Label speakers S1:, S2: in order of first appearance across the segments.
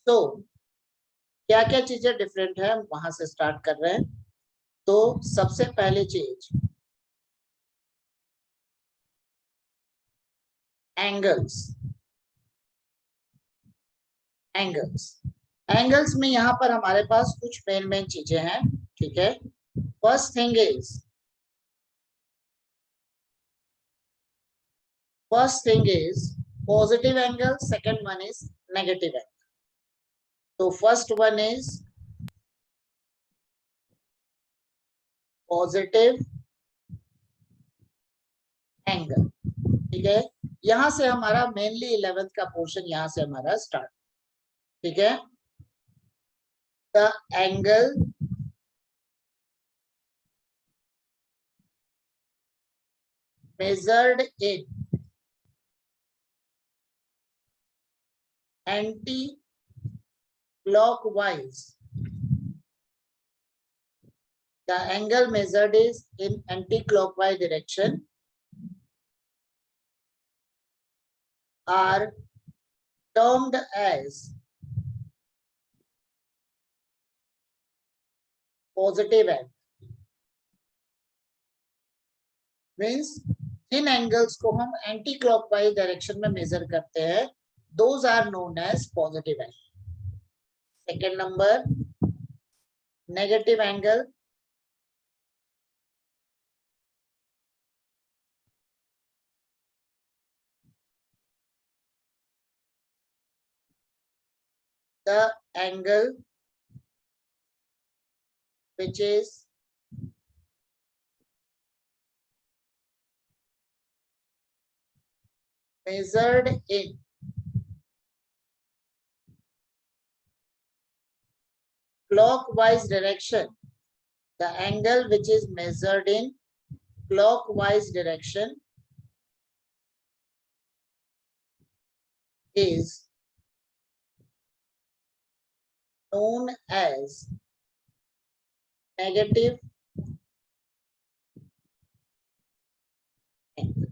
S1: तो क्या क्या चीजें डिफरेंट है, हम वहां से स्टार्ट कर रहे हैं। तो सबसे पहली चीज, एंगल्स। एंगल्स एंगल्स में यहाँ पर हमारे पास कुछ मेन मेन चीजें हैं, ठीक है। First thing is positive angle, second one is negative angle. तो first one is positive angle, ठीक है। यहां से हमारा मेनली 11th का पोर्शन यहां से हमारा स्टार्ट, ठीक है। The angle measured in anti-clockwise. The angle measured is in anti-clockwise direction are termed as positive angle. Means Jin angles को हम एंटी क्लॉकवाइज डायरेक्शन में मेजर करते हैं, those are known as positive angle. Second number, negative angle. The angle which is measured in clockwise direction. The angle which is measured in clockwise direction is known as negative angle,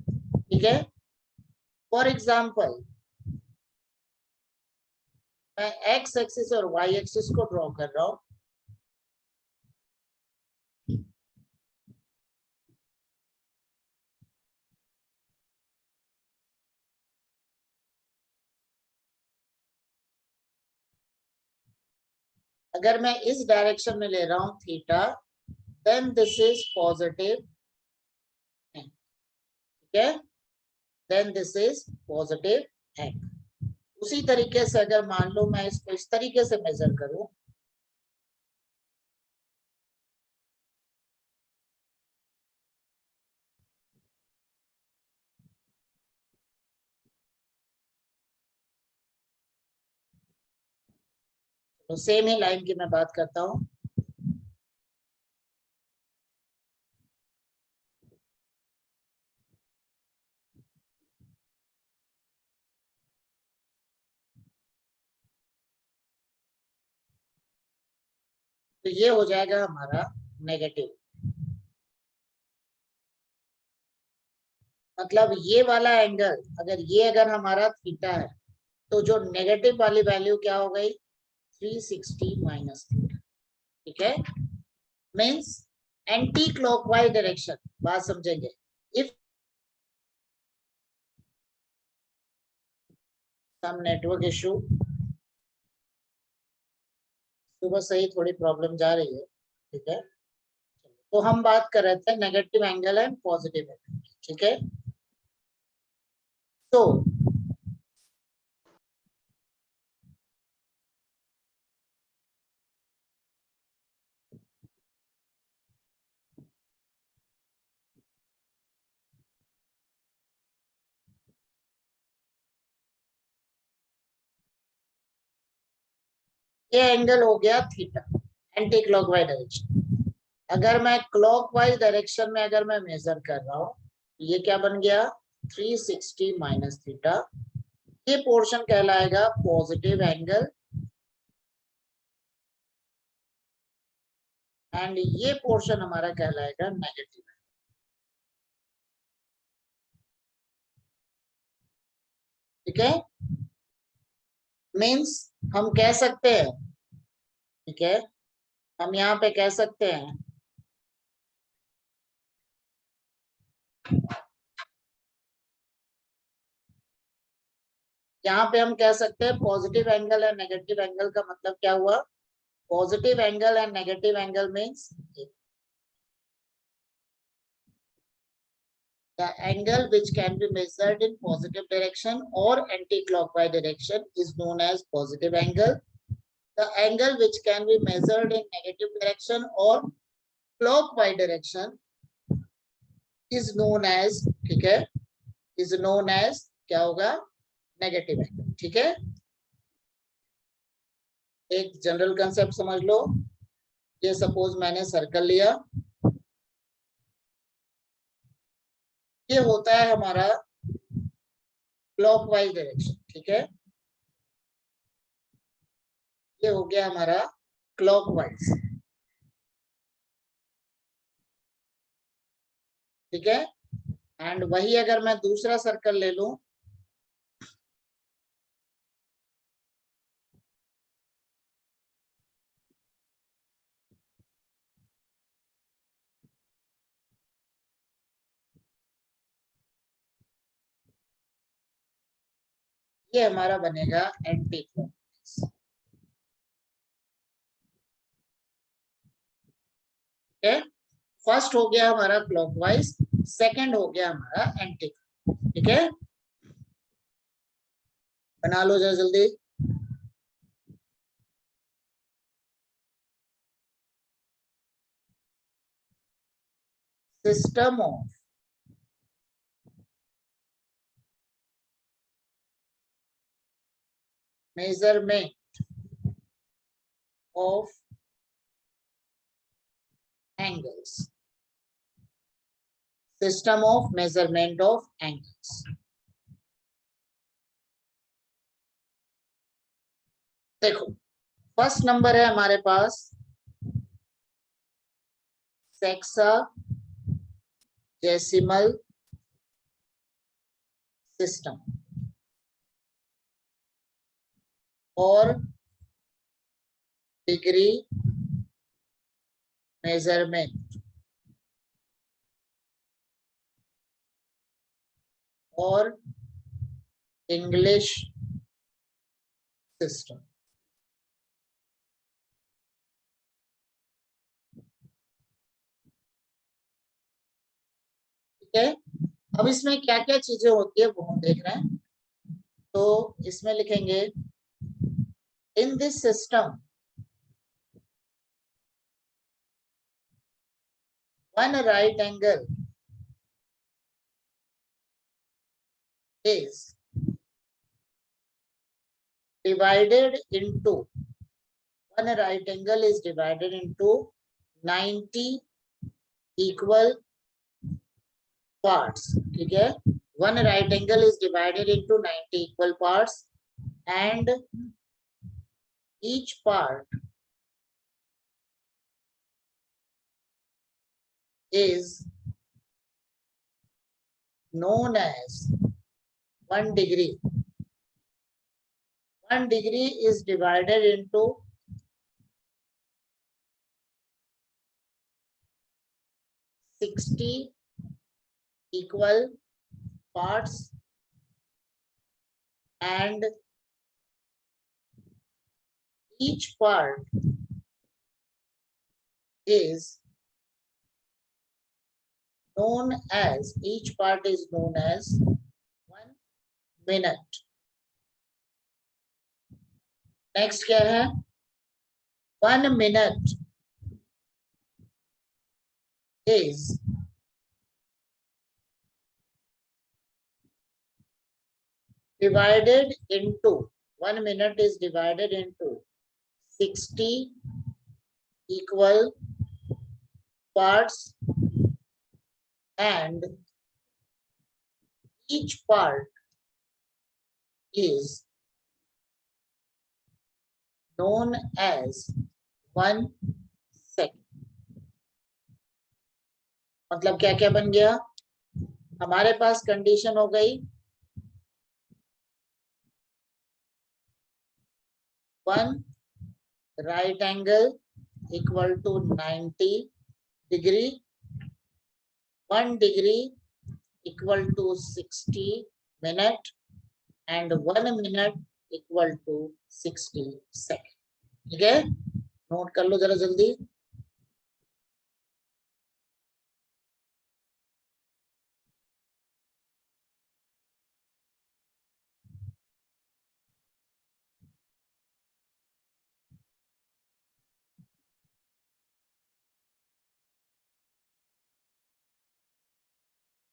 S1: ठीक है। For example, मैं x axis और Y axis को draw कर रहा हूं। अगर मैं इस डायरेक्शन में ले रहा हूं theta, then this is positive, ठीक है। Then this is positive angle. उसी तरीके से अगर मान लो मैं इसको इस तरीके से मेजर करूं, तो सेम ही लाइन की मैं बात करता हूं। तो ये हो जाएगा हमारा नेगेटिव, मतलब ये वाला एंगल, अगर हमारा थीटा है, तो जो नेगेटिव वाली वैल्यू क्या हो गई, 360 माइनस थीटा, ठीक है। मीन्स एंटी क्लॉकवाइज डायरेक्शन, बात समझेंगे। इफ सम नेटवर्क इशू, सुबह से ही थोड़ी प्रॉब्लम जा रही है, ठीक है। तो हम बात कर रहे थे negative angle and positive angle, ठीक है। तो ये एंगल हो गया थीटा, एंटी क्लॉकवाइज डायरेक्शन। अगर मैं क्लॉकवाइज डायरेक्शन में अगर मैं मेजर कर रहा हूं, ये क्या बन गया, 360 माइनस थीटा। ये पोर्शन कहलाएगा पॉजिटिव एंगल एंड ये पोर्शन हमारा कहलाएगा नेगेटिव, ठीक है। मीन्स हम कह सकते हैं, ठीक है, हम यहाँ पे कह सकते हैं यहाँ पे हम कह सकते हैं positive angle and negative angle का मतलब क्या हुआ? Positive angle and negative angle means the angle which can be measured in positive direction or anti-clockwise direction is known as positive angle. The angle which can be measured in negative direction or clockwise direction is known as, ठीक है, is known as क्या होगा? Negative angle. ठीक है, एक general concept समझ लो। ये suppose मैंने सर्कल लिया, ये होता है हमारा क्लॉकवाइज डायरेक्शन। ठीक है, ये हो गया हमारा क्लॉकवाइज। ठीक है, एंड वही अगर मैं दूसरा सर्कल ले लूं, ये हमारा बनेगा एंटी क्लॉकवाइज। ठीक है, फर्स्ट हो गया हमारा क्लॉकवाइज, सेकंड हो गया हमारा एंटी। ठीक है, बना लो जरा जल्दी। System of measurement of angles, system of measurement of angles. देखो, फर्स्ट नंबर है हमारे पास सेक्साजेसिमल सिस्टम और डिग्री मेजरमेंट और इंग्लिश सिस्टम। ठीक है, अब इसमें क्या क्या चीजें होती है वो हम देख रहे हैं। तो इसमें लिखेंगे in this system one right angle is divided into, one right angle is divided into 90 equal parts. ठीक है, one right angle is divided into 90 equal parts and each part is known as 1 degree. 1 degree is divided into 60 equal parts and each part is known as, each part is known as 1 minute. Next क्या है? 1 minute is divided into, 1 minute is divided into 60 equal parts and each part is known as 1 second. मतलब क्या क्या बन गया हमारे पास? Condition हो गई 1 right angle equal to 90 degree, 1 degree equal to 60 minute and 1 minute equal to 60 second. ठीक है, नोट कर लो जरा जल्दी।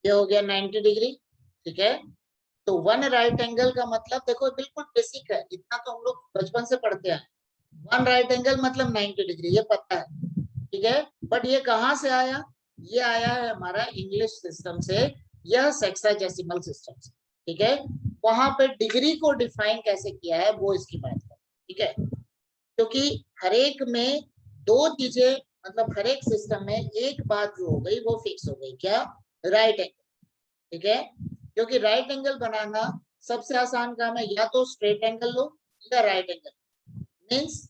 S1: ये हो गया 90 डिग्री। ठीक है, तो 1 राइट एंगल का मतलब देखो बिल्कुल बेसिक है, इतना तो हम लोग बचपन से पढ़ते हैं। 1 राइट एंगल मतलब 90 डिग्री, ये पता है। ठीक है, बट ये कहाँ से आया? ये आया है हमारा इंग्लिश सिस्टम से, यह सेक्साडेसिमल सिस्टम से। ठीक है, वहां पे डिग्री को डिफाइन कैसे किया है वो इसकी बात है। ठीक है, क्योंकि हर एक में दो चीजें, मतलब हर एक सिस्टम में एक बात जो हो गई वो फिक्स हो गई, क्या? Right angle. ठीक है, क्योंकि राइट एंगल बनाना सबसे आसान काम है, या तो स्ट्रेट एंगल लो या राइट एंगल। मीन्स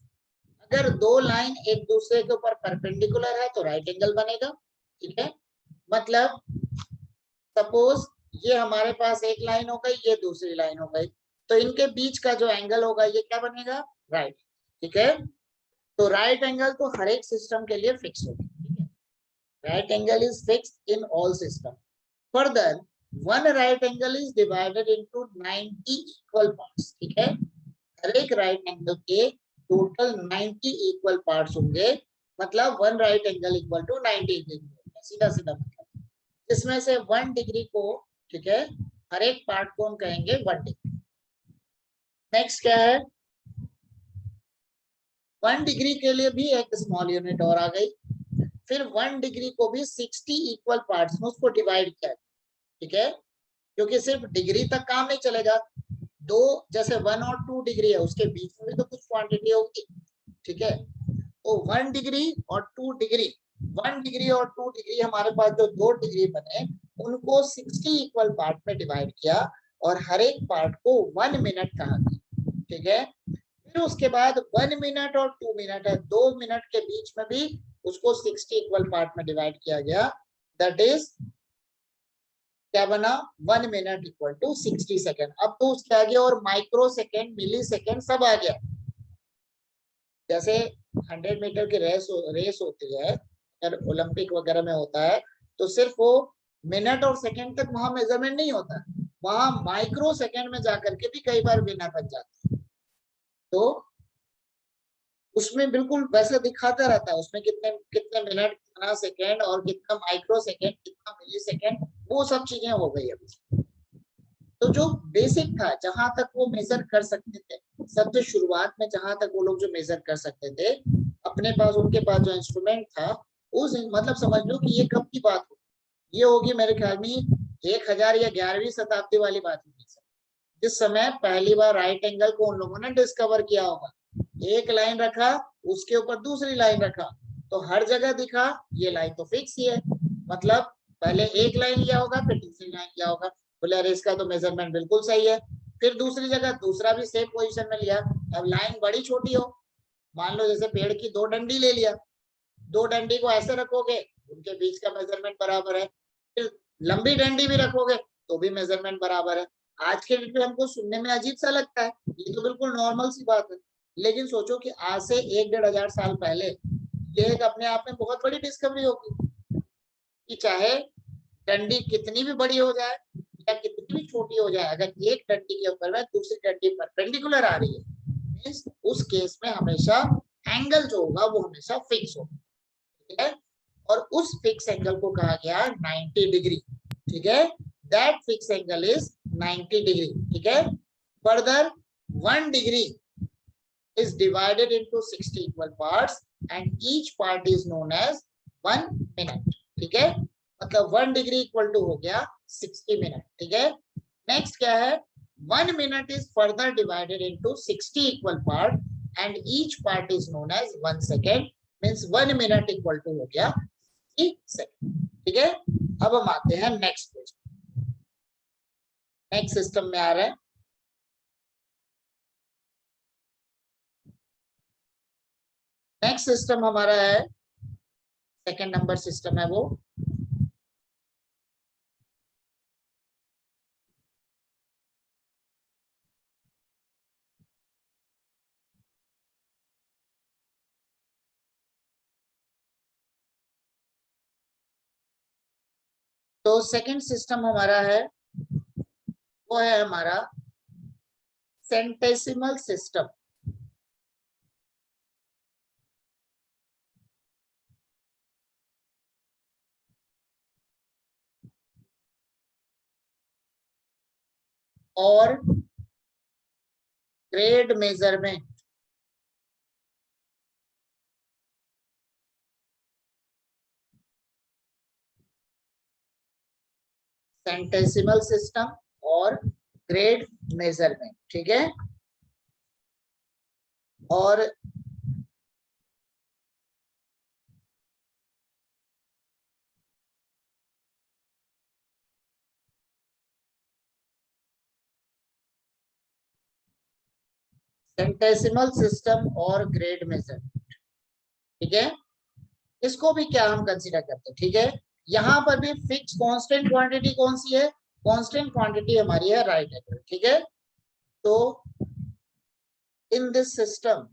S1: अगर दो लाइन एक दूसरे के ऊपर परपेंडिकुलर है तो राइट एंगल बनेगा। ठीक है, मतलब सपोज ये हमारे पास एक लाइन हो गई, ये दूसरी लाइन हो गई, तो इनके बीच का जो एंगल होगा ये क्या बनेगा? राइट। ठीक है, तो राइट एंगल तो हर एक सिस्टम के लिए फिक्स होगा। ठीक है, right angle is fixed in all system. Further, one right angle is divided into 90 equal parts. ठीक है, हर एक राइट एंगल के टोटल 90 इक्वल पार्ट्स होंगे, मतलब 1 right angle equal to 90 degree, सीधा सीधा मतलब, जिसमें से 1 डिग्री को, ठीक है, हर एक पार्ट को हम कहेंगे 1 डिग्री। नेक्स्ट क्या है? 1 डिग्री के लिए भी एक स्मॉल यूनिट और आ गई। फिर 1 डिग्री को भी 60 इक्वल पार्ट्स में उसको डिवाइड किया। ठीक है, क्योंकि सिर्फ डिग्री तक काम नहीं चलेगा, दो जैसे 1 और 2 डिग्री है उसके बीच में भी तो कुछ क्वांटिटी होगी। ठीक है, तो 1 डिग्री और 2 डिग्री, 1 डिग्री और 2 डिग्री हमारे पास जो 2 डिग्री बने उनको 60 इक्वल पार्ट में डिवाइड किया और हर एक पार्ट को 1 मिनट कहा गया। ठीक है, फिर उसके बाद 1 मिनट और 2 मिनट है, 2 मिनट के बीच में भी उसको 60 इक्वल पार्ट में डिवाइड किया गया। दैट इज क्या बना? 1 मिनट इक्वल टू 60 सेकेंड। अब तो उसके आगे और माइक्रो सेकेंड, मिली सेकेंड सब आ गया। जैसे 100 मीटर की रेस होती है, अगर ओलंपिक वगैरह में होता है तो सिर्फ वो मिनट और सेकंड तक वहां मेजरमेंट नहीं होता, वहां माइक्रो सेकंड में जाकर के भी कई बार विनर बन जाते हैं। तो उसमें बिल्कुल वैसे दिखाता रहता है, उसमें कितने कितने मिनट, कितना सेकंड और कितना माइक्रो सेकंड, कितना मिली सेकंड, वो सब चीजें हो गई अभी। तो जो बेसिक था, जहां तक वो मेजर कर सकते थे, सबसे शुरुआत में जहां तक वो लोग जो मेजर कर सकते थे, अपने पास उनके पास जो इंस्ट्रूमेंट था, उस मतलब समझ लो कि ये कब की बात हो, ये होगी मेरे ख्याल में 1000 या 11वीं शताब्दी वाली बात होगी, जिस समय पहली बार राइट एंगल को उन लोगों ने डिस्कवर किया होगा। एक लाइन रखा, उसके ऊपर दूसरी लाइन रखा, तो हर जगह दिखा ये लाइन तो फिक्स ही है, मतलब पहले एक लाइन लिया होगा फिर दूसरी लाइन लिया होगा, बोले अरे इसका तो मेजरमेंट बिल्कुल सही है। फिर दूसरी जगह दूसरा भी सेम पोजीशन में लिया, अब लाइन बड़ी छोटी हो, मान लो जैसे पेड़ की 2 डंडी ले लिया, 2 डंडी को ऐसे रखोगे उनके बीच का मेजरमेंट बराबर है, फिर लंबी डंडी भी रखोगे तो भी मेजरमेंट बराबर है। आज के डेट में हमको सुनने में अजीब सा लगता है, ये तो बिल्कुल नॉर्मल सी बात है, लेकिन सोचो कि आज से 1-1.5 साल पहले ये एक अपने आप में बहुत बड़ी डिस्कवरी होगी कि चाहे डंडी कितनी भी बड़ी हो जाए या कितनी भी छोटी हो जाए, अगर एक डंडी के ऊपर में दूसरी डंडी परपेंडिकुलर आ रही है, मींस उस केस में हमेशा एंगल जो होगा वो हमेशा फिक्स होगा। ठीक है, और उस फिक्स एंगल को कहा गया 90 डिग्री। ठीक है, that fix angle is 90 degree. ठीक है, further 1 degree is divided into 60 equal parts and each part is known as 1 minute. ठीक है, मतलब 1 डिग्री इक्वल टू हो गया 60 मिनट। ठीक है, नेक्स्ट क्या है? 1 minute is further divided into 60 equal part and each part is known as 1 second, means 1 minute equal to हो गया 60 सेकेंड। ठीक है, अब हम आते हैं नेक्स्ट पेज, नेक्स्ट सिस्टम में आ रहा है। नेक्स्ट सिस्टम हमारा है, सेकंड नंबर सिस्टम है वो तो सेकंड सिस्टम हमारा है वो है हमारा सेंटेसिमल सिस्टम। और ग्रेड मेजरमेंट। सेंटेसिमल सिस्टम और ग्रेड मेजरमेंट, ठीक है। और सेंटेसिमल सिस्टम और ग्रेड मेजरमेंट, ठीक है। इसको भी क्या हम कंसीडर करते हैं, ठीक है। यहाँ पर भी फिक्स कांस्टेंट क्वांटिटी कौन सी है, कांस्टेंट क्वांटिटी हमारी है राइट एंगल, ठीक है। तो in this system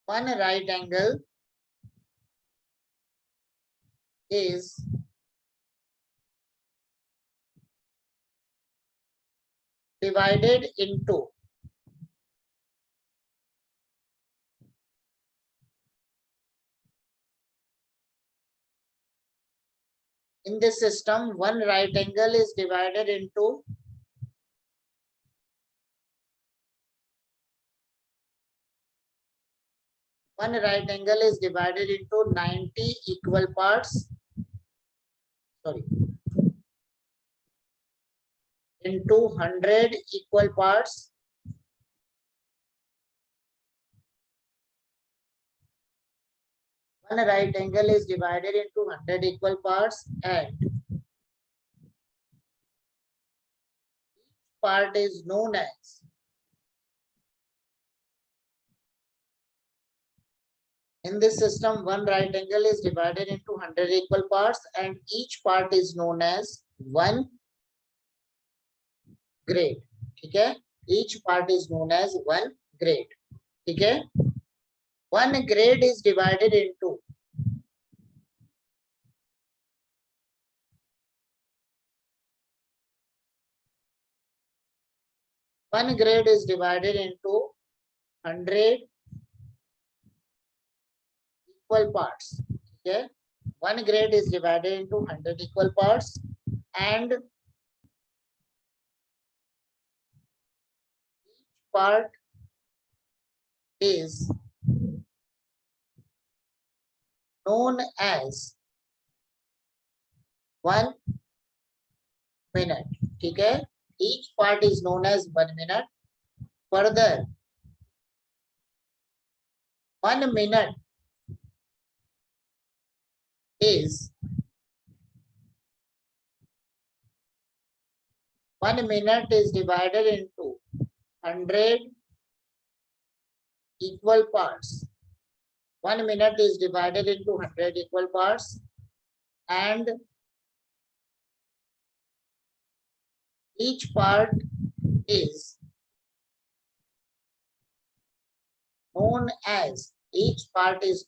S1: one right angle is divided into in this system one right angle is divided into one right angle is divided into 90 equal parts, sorry, into 100 equal parts, one right angle is divided into 100 equal parts and part is known as in this system one right angle is divided into 100 equal parts and each part is known as one grade, ठीक है। each part is known as one grade, ठीक है। one grade is divided into one grade is divided into 100 equal parts, ठीक है। one grade is divided into 100 equal parts and each part is known as 1 minute, ठीक है। each part is known as 1 minute. Further, 1 minute is 1 minute is divided into 100 equal parts. 1 minute is divided into 100 equal parts and each part is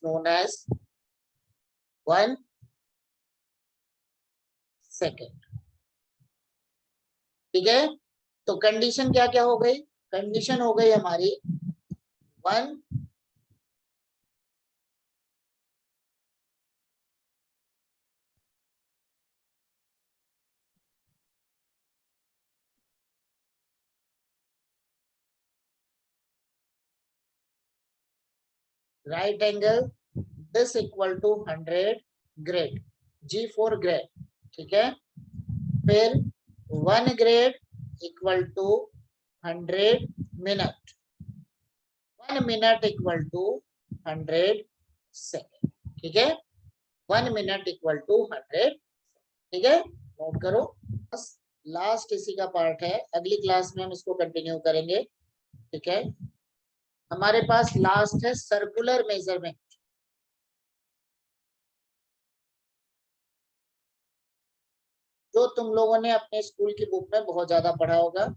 S1: known as 1 second, ठीक है। तो condition क्या क्या हो गई, condition हो गई हमारी 1 right angle this equal to 100 grade, G for grade, ठीक है। फिर 1 grade equal to 100 minute, 1 minute equal to 100 second, ठीक है। 1 minute equal to 100, ठीक है। नोट करो बस। लास्ट इसी का पार्ट है, अगली क्लास में हम इसको कंटिन्यू करेंगे। ठीक है, हमारे पास लास्ट है सर्कुलर मेजरमेंट। जो तुम लोगों ने अपने स्कूल की बुक में बहुत ज्यादा पढ़ा होगा,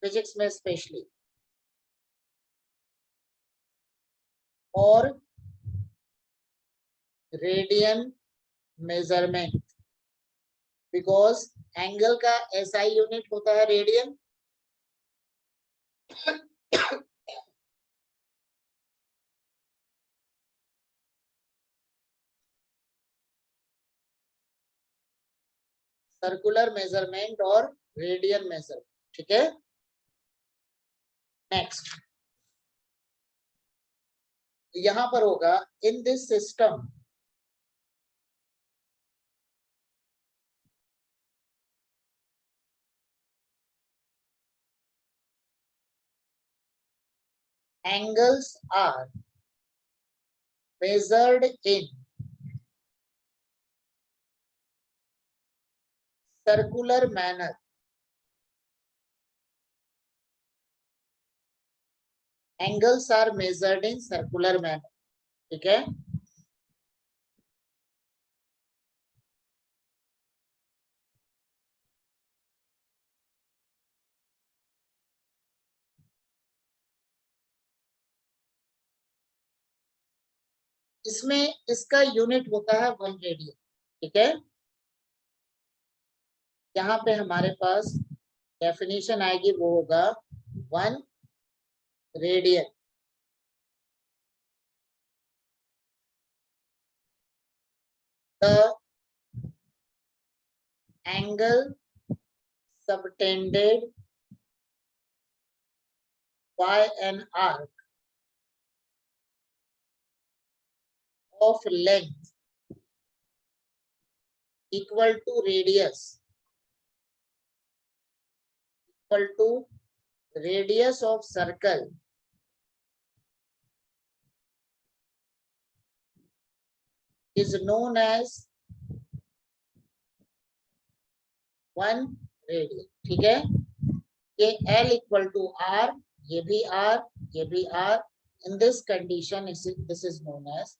S1: फिजिक्स में स्पेशली। और रेडियन मेजरमेंट, बिकॉज एंगल का एसआई यूनिट होता है रेडियन। सर्कुलर मेजरमेंट और रेडियन मेजरमेंट। ठीक है, नेक्स्ट यहां पर होगा in this system angles are measured in circular manner. Angles are measured in circular manner. ठीक है, इसमें इसका यूनिट होता है 1 रेडियन। ठीक है, यहाँ पे हमारे पास डेफिनेशन आएगी, वो होगा 1 radian. The angle subtended by an arc of length equal to radius of circle is known as 1 radian. ठीक है, ये L इक्वल टू R, ये भी R, ये भी R। In this condition this is known as